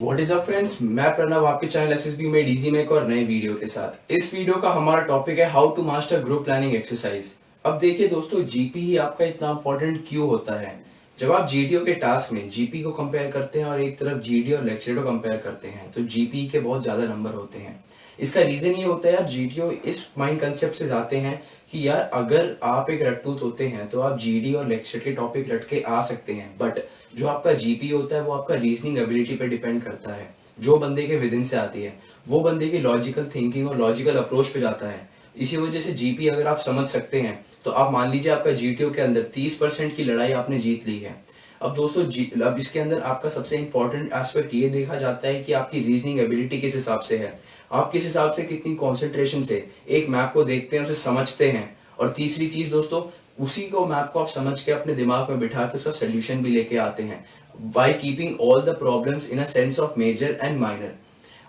What is up friends, मैं प्रणव आपके channel SSB में डीजी में एक और नए वीडियो के साथ। इस वीडियो का हमारा टॉपिक है how to master group planning exercise. अब देखिए दोस्तों, जीपी ही आपका इतना इंपॉर्टेंट क्यों होता है। जब आप जीडीओ के टास्क में जीपी को कंपेयर करते हैं और एक तरफ जीडी और लेक्चर को कंपेयर करते हैं तो जीपी के बहुत ज्यादा नंबर होते हैं। इसका रीजन ये होता है यार, जीडीओ इस माइंड कंसेप्ट से जाते हैं कि यार अगर आप एक रट्टूत होते हैं तो आप जीडी और लेक्चर के टॉपिक रट के आ सकते हैं, बट जो आपका जीपी होता है वो आपका रीजनिंग एबिलिटी पे डिपेंड करता है, जो बंदे के विदिन से आती है, वो बंदे की लॉजिकल थिंकिंग और लॉजिकल अप्रोच पे जाता है। इसी वजह से जीपी अगर आप समझ सकते हैं तो आप मान लीजिए आपका जीटीओ के अंदर 30% की लड़ाई आपने जीत ली है। अब दोस्तों अब इसके अंदर आपका सबसे इंपॉर्टेंट एस्पेक्ट ये देखा जाता है कि आपकी रीजनिंग एबिलिटी किस हिसाब से है, आप किस हिसाब से कितनी कॉन्सेंट्रेशन से एक मैप को देखते हैं, उसे समझते हैं। और तीसरी चीज दोस्तों, उसी को मैप को आप समझ के अपने दिमाग में बिठा के उसका सोल्यूशन भी लेके आते हैं by keeping all the problems in a sense of major and minor.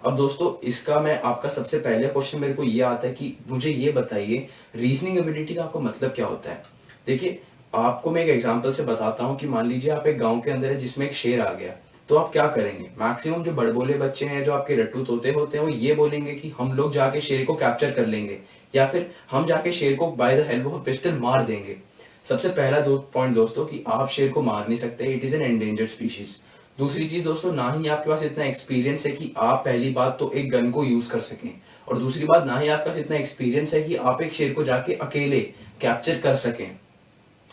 अब दोस्तों इसका मैं आपका सबसे पहले क्वेश्चन मेरे को ये आता है कि मुझे ये बताइए रीजनिंग एबिलिटी का आपको मतलब क्या होता है। देखिए आपको मैं एक एग्जांपल से बताता हूँ कि मान लीजिए आप एक गांव के अंदर है जिसमें एक शेर आ गया, तो आप क्या करेंगे। मैक्सिमम जो बड़बोले बच्चे हैं, जो आपके रट्टू तोते होते हैं, वो ये बोलेंगे कि हम लोग जाके शेर को कैप्चर कर लेंगे या फिर हम जाके शेर को by the help of pistol मार देंगे। सबसे पहला दो पॉइंट दोस्तों कि आप शेर को मार नहीं सकते, it is an endangered species. दूसरी चीज दोस्तों, ना ही आपके पास इतना एक्सपीरियंस है कि आप पहली बात तो एक गन को यूज कर सकें, और दूसरी बात ना ही आपके पास इतना एक्सपीरियंस है कि आप एक शेर को जाके अकेले कैप्चर कर सकें।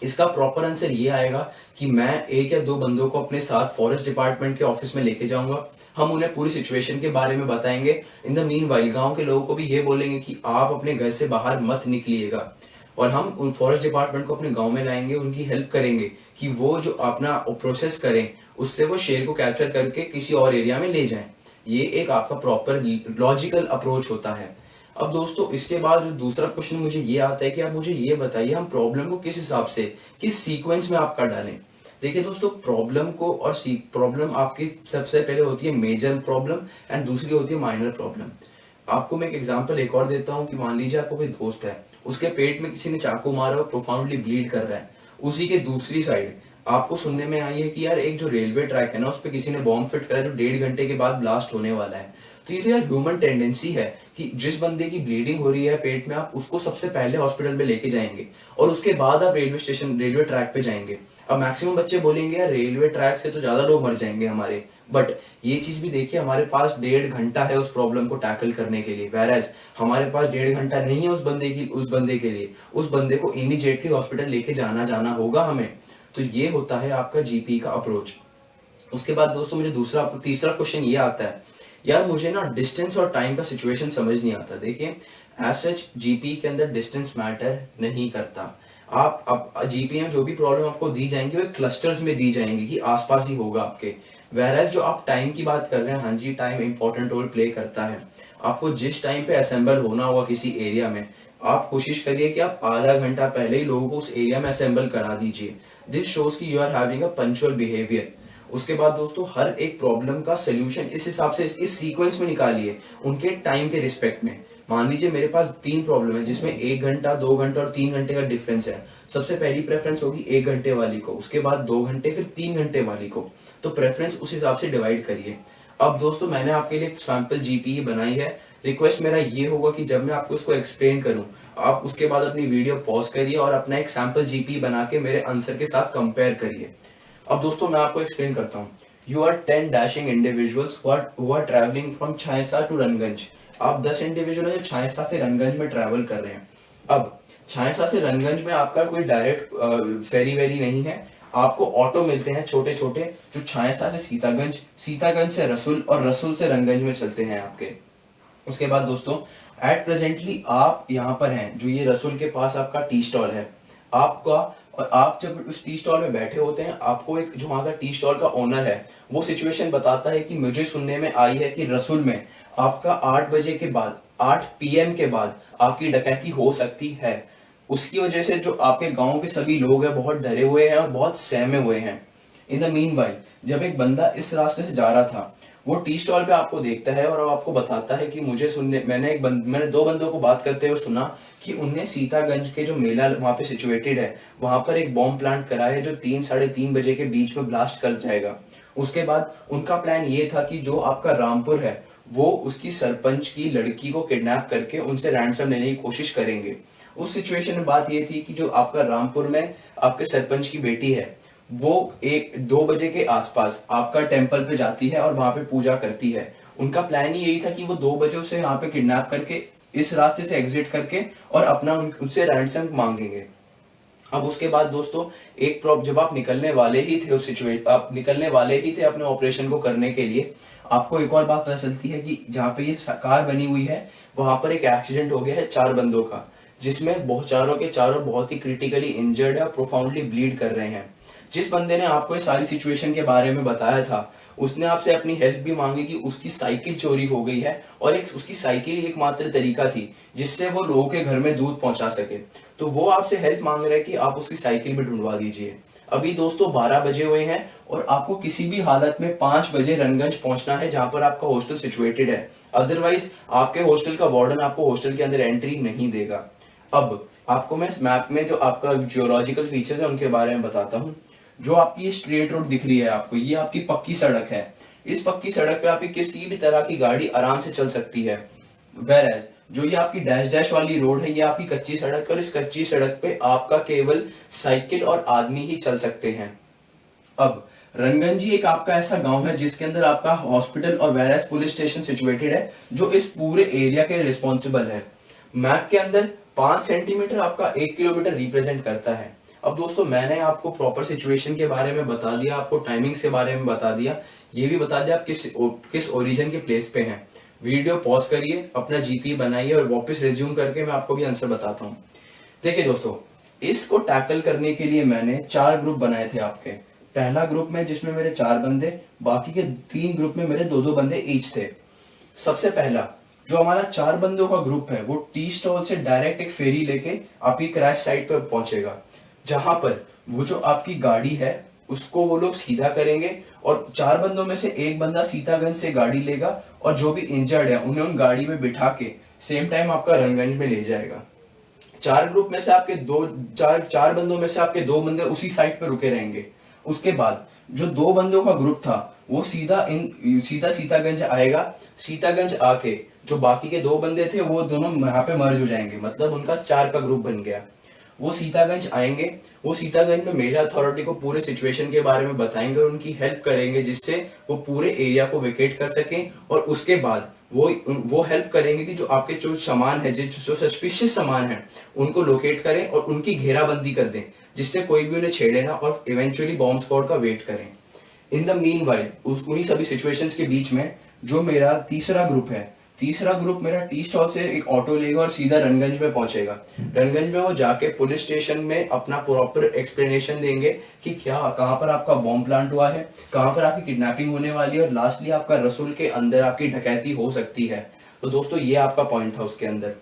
इसका प्रॉपर आंसर ये आएगा कि मैं एक या दो बंदों को अपने साथ फॉरेस्ट डिपार्टमेंट के ऑफिस में लेके जाऊंगा, हम उन्हें पूरी सिचुएशन के बारे में बताएंगे। इन द मीन वाइल गांव के लोगों को भी ये बोलेंगे कि आप अपने घर से बाहर मत निकलिएगा, और हम उन फॉरेस्ट डिपार्टमेंट को अपने गांव में लाएंगे, उनकी हेल्प करेंगे कि वो जो अपना प्रोसेस करें, उससे वो शेर को कैप्चर करके किसी और एरिया में ले जाएं। ये एक आपका प्रॉपर लॉजिकल अप्रोच होता है। अब दोस्तों इसके बाद जो दूसरा क्वेश्चन मुझे ये आता है कि आप मुझे ये बताइए हम प्रॉब्लम को किस हिसाब से, किस सीक्वेंस में आपका डालें। देखिए दोस्तों, प्रॉब्लम को और प्रॉब्लम आपकी सबसे पहले होती है मेजर प्रॉब्लम एंड दूसरी होती है माइनर प्रॉब्लम। आपको मैं एक एग्जांपल एक और देता हूँ कि मान लीजिए आपको कोई दोस्त है, उसके पेट में किसी ने चाकू मारा और प्रोफाउंडली ब्लीड कर रहा है। उसी के दूसरी साइड आपको सुनने में आई है कि यार एक जो रेलवे ट्रैक है ना, उस पर किसी ने बॉम्ब फिट करा जो 1.5 घंटे के बाद ब्लास्ट होने वाला है। तो ये तो यार ह्यूमन टेंडेंसी है कि जिस बंदे की ब्लीडिंग हो रही है पेट में, आप उसको सबसे पहले हॉस्पिटल में लेके जाएंगे और उसके बाद आप रेलवे ट्रैक पे जाएंगे। अब मैक्सिमम बच्चे बोलेंगे यार रेलवे ट्रैक से तो ज्यादा लोग मर जाएंगे हमारे, बट ये चीज भी देखिए, हमारे पास 1.5 घंटा है उस प्रॉब्लम को टैकल करने के लिए, वेरएज हमारे पास 1.5 घंटा नहीं है उस बंदे के लिए। उस बंदे को इमीडिएटली हॉस्पिटल लेके जाना होगा हमें। तो ये होता है आपका जीपी का अप्रोच। उसके बाद दोस्तों मुझे तीसरा क्वेश्चन ये आता है, यार मुझे ना डिस्टेंस और टाइम का सिचुएशन समझ नहीं आता। देखिए एज सच जीपी के अंदर डिस्टेंस मैटर नहीं करता। आप अब जीपी में जो भी प्रॉब्लम आपको दी जाएंगी वो क्लस्टर्स में दी जाएंगी कि आसपास ही होगा आपके। वेरएज जो आप टाइम की बात कर रहे हैं, हाँ जी टाइम इंपॉर्टेंट रोल प्ले करता है। आपको जिस टाइम पे असेंबल होना होगा किसी एरिया में, आप कोशिश करिए कि आप आधा घंटा पहले ही लोगों को उस एरिया में असेंबल करा दीजिए। दिस शोज कि you are having a punctual behaviour. उसके बाद दोस्तों हर एक प्रॉब्लम का सोल्यूशन इस हिसाब से इस सीक्वेंस में निकालिए, उनके टाइम के रिस्पेक्ट में। मान लीजिए मेरे पास 3 प्रॉब्लम है जिसमें 1 घंटा, 2 घंटा और 3 घंटे का डिफरेंस है। सबसे पहली प्रेफरेंस होगी 1 घंटे वाली को, उसके बाद 2 घंटे, फिर 3 घंटे वाली को। तो प्रेफरेंस उस हिसाब से डिवाइड करिए। अब दोस्तों मैंने आपके लिए सैंपल जीपीई बनाई है। रिक्वेस्ट मेरा ये होगा कि जब मैं आपको इसको एक्सप्लेन करूं, आप उसके बाद अपनी वीडियो पॉज करिए और अपना एक सैंपल जीपीई बना के मेरे आंसर के साथ कंपेयर करिए। अब दोस्तों मैं आपको एक्सप्लेन करता हूँ। You are 10 dashing individuals who are travelling from Chhaysa to Ranganj. आप 10 इंडिविजुअल हैं जो छायसा से रनगंज में ट्रैवल कर रहे हैं। अब छायसा से रनगंज में आपका कोई डायरेक्ट फेरी वेरी नहीं है, आपको ऑटो मिलते हैं छोटे छोटे जो छायसा से सीतागंज, सीतागंज से रसुल और रसुल से रनगंज में चलते हैं आपके। उसके बाद दोस्तों एट प्रेजेंटली आप यहाँ पर हैं, जो ये रसुल के पास आपका टी स्टॉल है आपका, और आप जब उस टी स्टॉल में बैठे होते हैं, आपको एक जो वहां का टी स्टॉल का ओनर है वो सिचुएशन बताता है कि मुझे सुनने में आई है कि रसुल में आपका 8 बजे के बाद, 8 पीएम के बाद आपकी डकैती हो सकती है। उसकी वजह से जो आपके गांव के सभी लोग हैं बहुत डरे हुए हैं और बहुत सहमे हुए हैं। इन द मीन वाइल जब एक बंदा इस रास्ते से जा रहा था, वो टी स्टॉल पे आपको देखता है और अब आपको बताता है कि मैंने 2 बंदों को बात करते हुए सुना कि उनने सीतागंज के जो मेला वहां पे सिचुएटेड है, वहां पर एक बॉम्ब प्लांट करा है जो 3 साढ़े 3 बजे के बीच में ब्लास्ट कर जाएगा। उसके बाद उनका प्लान ये था कि जो आपका रामपुर है वो उसकी सरपंच की लड़की को किडनैप करके उनसे रैंसम लेने की कोशिश करेंगे। उस सिचुएशन में बात ये थी कि जो आपका रामपुर में आपके सरपंच की बेटी है वो 1-2 बजे के आसपास आपका टेम्पल पे जाती है और वहां पे पूजा करती है। उनका प्लान ही यही था कि वो 2 बजे उसे यहाँ पे किडनैप करके इस रास्ते से एग्जिट करके और अपना उनसे रैंसम मांगेंगे। अब उसके बाद दोस्तों एक प्रॉप जब आप निकलने वाले ही थे उस सिचुएशन आप निकलने वाले ही थे अपने ऑपरेशन को करने के लिए, आपको एक और बात पता चलती है कि जहाँ पे ये कार बनी हुई है वहां पर एक एक्सीडेंट हो गया है 4 बंदों का, जिसमें बहुत चारों के चारों बहुत ही क्रिटिकली इंजर्ड है और प्रोफाउंडली ब्लीड कर रहे हैं। जिस बंदे ने आपको ये सारी सिचुएशन के बारे में बताया था उसने आपसे अपनी हेल्प भी मांगी कि उसकी साइकिल चोरी हो गई है और एक उसकी साइकिल ही एकमात्र तरीका थी जिससे वो लोगों के घर में दूध पहुंचा सके। तो वो आपसे हेल्प मांग रहे हैं कि आप उसकी साइकिल भी ढूंढवा दीजिए। अभी दोस्तों 12 बजे हुए हैं और आपको किसी भी हालत में 5 बजे रनगंज पहुंचना है जहां पर आपका हॉस्टल सिचुएटेड है। अदरवाइज आपके हॉस्टल का वार्डन आपको हॉस्टल के अंदर एंट्री नहीं देगा। अब आपको मैं मैप में जो आपका जियोलॉजिकल फीचर्स है उनके बारे में बताता हूँ। जो आपकी ये स्ट्रेट रोड दिख रही है आपको, ये आपकी पक्की सड़क है। इस पक्की सड़क पे आपकी किसी भी तरह की गाड़ी आराम से चल सकती है। वेयर जो ये आपकी डैश डैश वाली रोड है ये आपकी कच्ची सड़क है और इस कच्ची सड़क पे आपका केवल साइकिल और आदमी ही चल सकते हैं। अब रंगंजी एक आपका ऐसा गांव है जिसके अंदर आपका हॉस्पिटल और वेरस पुलिस स्टेशन सिचुएटेड है जो इस पूरे एरिया के रिस्पॉन्सिबल है। मैप के अंदर 5 सेंटीमीटर आपका 1 किलोमीटर रिप्रेजेंट करता है। अब दोस्तों मैंने आपको प्रॉपर सिचुएशन के बारे में बता दिया, आपको टाइमिंग्स के बारे में बता दिया, ये भी बता दिया आप किस ओरिजिन के प्लेस पे हैं। वीडियो पॉज करिए, अपना जीपी बनाइए और वापस रिज्यूम करके मैं आपको भी आंसर बताता हूँ। देखिए दोस्तों, इसको टैकल करने के लिए मैंने 4 ग्रुप बनाए थे आपके। पहला ग्रुप में जिसमें मेरे 4 बंदे, बाकी के 3 ग्रुप में मेरे 2-2 बंदे ईच थे। सबसे पहला जो हमारा 4 बंदों का ग्रुप है वो टी स्टॉल से डायरेक्ट एक फेरी लेके आपकी क्रैश साइट पर पहुंचेगा, जहां पर वो जो आपकी गाड़ी है उसको वो लोग सीधा करेंगे और 4 बंदों में से एक बंदा सीतागंज से गाड़ी लेगा और जो भी इंजर्ड है उन्हें उन गाड़ी में बिठा के सेम टाइम आपका रंगगंज में ले जाएगा। 4 ग्रुप में से आपके चार बंदों में से आपके 2 बंदे उसी साइड पे रुके रहेंगे। उसके बाद जो 2 बंदों का ग्रुप था वो सीधा सीतागंज आएगा। सीतागंज आके जो बाकी के 2 बंदे थे वो दोनों यहाँ पे मर्ज हो जाएंगे, मतलब उनका 4 का ग्रुप बन गया। वो सीतागंज आएंगे, वो सीतागंज में मेरा अथॉरिटी को पूरे सिचुएशन के बारे में बताएंगे और उनकी हेल्प करेंगे जिससे वो पूरे एरिया को वेकेट कर सकें। और उसके बाद वो हेल्प करेंगे कि जो आपके जो सामान है, जो सस्पिशियस सामान है उनको लोकेट करें और उनकी घेराबंदी कर दें जिससे कोई भी उन्हें छेड़े ना और इवेंचुअली बॉम्ब स्क्वाड का वेट करें। इन द मीन वाइल उन्हीं सभी सिचुएशंस के बीच में जो मेरा तीसरा ग्रुप मेरा टी स्टॉल से एक ऑटो लेगा और सीधा रनगंज में पहुंचेगा। रनगंज में वो जाके पुलिस स्टेशन में अपना प्रॉपर एक्सप्लेनेशन देंगे कि कहाँ पर आपका बॉम्ब प्लांट हुआ है, कहाँ पर आपकी किडनैपिंग होने वाली है और लास्टली आपका रसूल के अंदर आपकी डकैती हो सकती है। तो दोस्तों ये आपका पॉइंट था उसके अंदर।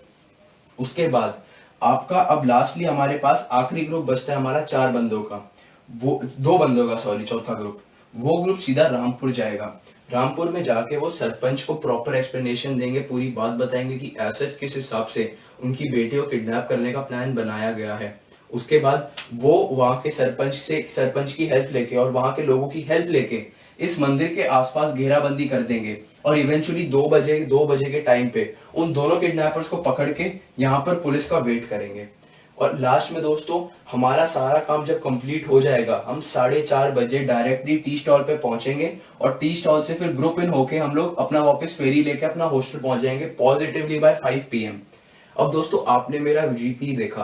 उसके बाद आपका अब लास्टली हमारे पास आखिरी ग्रुप बचता है हमारा 4 बंदों का, वो 2 बंदों का, सॉरी, चौथा ग्रुप। वो ग्रुप सीधा रामपुर जाएगा। रामपुर में जाके वो सरपंच को प्रॉपर एक्सप्लेनेशन देंगे, पूरी बात बताएंगे कि ऐसा किस हिसाब से उनकी बेटी को किडनैप करने का प्लान बनाया गया है। उसके बाद वो वहां के सरपंच की हेल्प लेके और वहां के लोगों की हेल्प लेके इस मंदिर के आसपास घेराबंदी कर देंगे और इवेंचुअली 2 बजे के टाइम पे उन दोनों किडनैपर्स को पकड़ के यहाँ पर पुलिस का वेट करेंगे। और लास्ट में दोस्तों हमारा सारा काम जब कंप्लीट हो जाएगा हम 4:30 बजे डायरेक्टली टी स्टॉल पे पहुंचेंगे और टी स्टॉल से फिर ग्रुप इन होके हम लोग अपना वापस फेरी लेके अपना हॉस्टल पहुंच जाएंगे पॉजिटिवली बाय 5 PM। अब दोस्तों आपने मेरा जीपी देखा,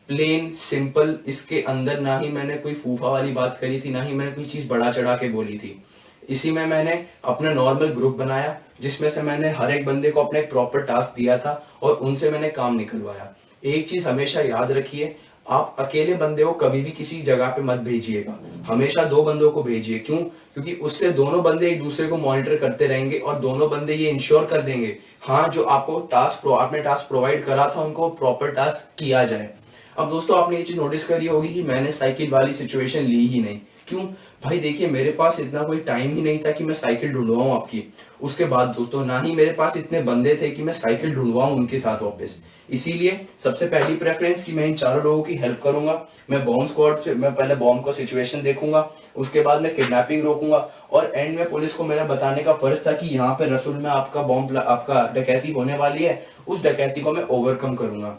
प्लेन सिंपल, इसके अंदर ना ही मैंने कोई फूफा वाली बात करी थी ना ही मैंने कोई चीज बढ़ा चढ़ा के बोली थी। इसी में मैंने अपना नॉर्मल ग्रुप बनाया जिसमें से मैंने हर एक बंदे को अपना एक प्रॉपर टास्क दिया था और उनसे मैंने काम निकलवाया। एक चीज हमेशा याद रखिए, आप अकेले बंदे को कभी भी किसी जगह पे मत भेजिएगा, हमेशा 2 बंदों को भेजिए। क्यों? क्योंकि उससे दोनों बंदे एक दूसरे को मॉनिटर करते रहेंगे और दोनों बंदे ये इंश्योर कर देंगे हाँ जो आपने टास्क प्रोवाइड करा था उनको प्रॉपर टास्क किया जाए। अब दोस्तों आपने ये चीज नोटिस करी होगी कि मैंने साइकिल वाली सिचुएशन ली ही नहीं, क्यों भाई? देखिए, मेरे पास इतना कोई टाइम ही नहीं था कि मैं साइकिल ढूंढवाऊं आपकी। उसके बाद दोस्तों, ना ही मेरे पास इतने बंदे थे कि मैं साइकिल ढूंढवाऊं उनके साथ वापस। इसीलिए सबसे पहली प्रेफरेंस कि मैं इन चारों लोगों की हेल्प करूंगा। मैं बॉम्ब स्क्वाड से मैं पहले बॉम्ब को सिचुएशन देखूंगा, उसके बाद मैं किडनैपिंग रोकूंगा, और एंड में पुलिस को मेरा बताने का फर्ज था कि यहाँ पे रसूल में आपका डकैती होने वाली है। उस डकैती को मैं ओवरकम करूंगा।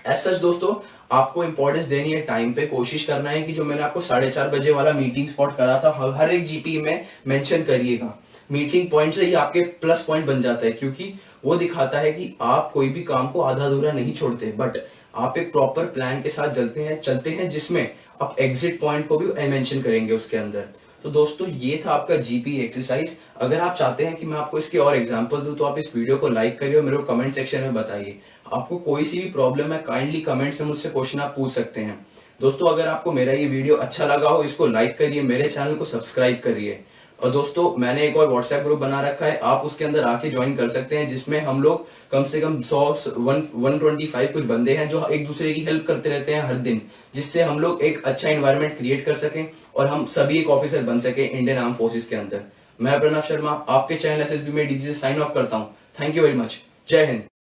एज सच दोस्तों, आपको इंपॉर्टेंस देनी है टाइम पे। कोशिश करना है कि जो मैंने आपको 4:30 बजे वाला मीटिंग स्पॉट करा था, हर एक जीपी में मेंशन करिएगा। मीटिंग पॉइंट से ही आपके प्लस पॉइंट बन जाता है, क्योंकि वो दिखाता है कि आप कोई भी काम को आधा अधूरा नहीं छोड़ते, बट आप एक प्रॉपर प्लान के साथ चलते हैं जिसमें आप एग्जिट पॉइंट को भी मेंशन करेंगे उसके अंदर। तो दोस्तों, ये था आपका जीपी एक्सरसाइज। अगर आप चाहते हैं कि मैं आपको इसके और एग्जांपल दूं, तो आप इस वीडियो को लाइक करिए और मेरे को कमेंट सेक्शन में बताइए। आपको कोई सी भी प्रॉब्लम है, काइंडली कमेंट्स में मुझसे क्वेश्चन आप पूछ सकते हैं। दोस्तों, अगर आपको मेरा ये वीडियो अच्छा लगा हो, इसको लाइक करिए, मेरे चैनल को सब्सक्राइब करिए। और दोस्तों, मैंने एक और व्हाट्सएप ग्रुप बना रखा है, आप उसके अंदर आके ज्वाइन कर सकते हैं, जिसमें हम लोग कम से कम 125 कुछ बंदे हैं जो एक दूसरे की हेल्प करते रहते हैं हर दिन, जिससे हम लोग एक अच्छा एनवायरनमेंट क्रिएट कर सकें और हम सभी एक ऑफिसर बन सके इंडियन आर्म फोर्सेस के अंदर। मैं प्रणव शर्मा आपके चैनल एसएसबी में डीजी से साइन ऑफ करता हूँ। Thank you very much. जय हिंद।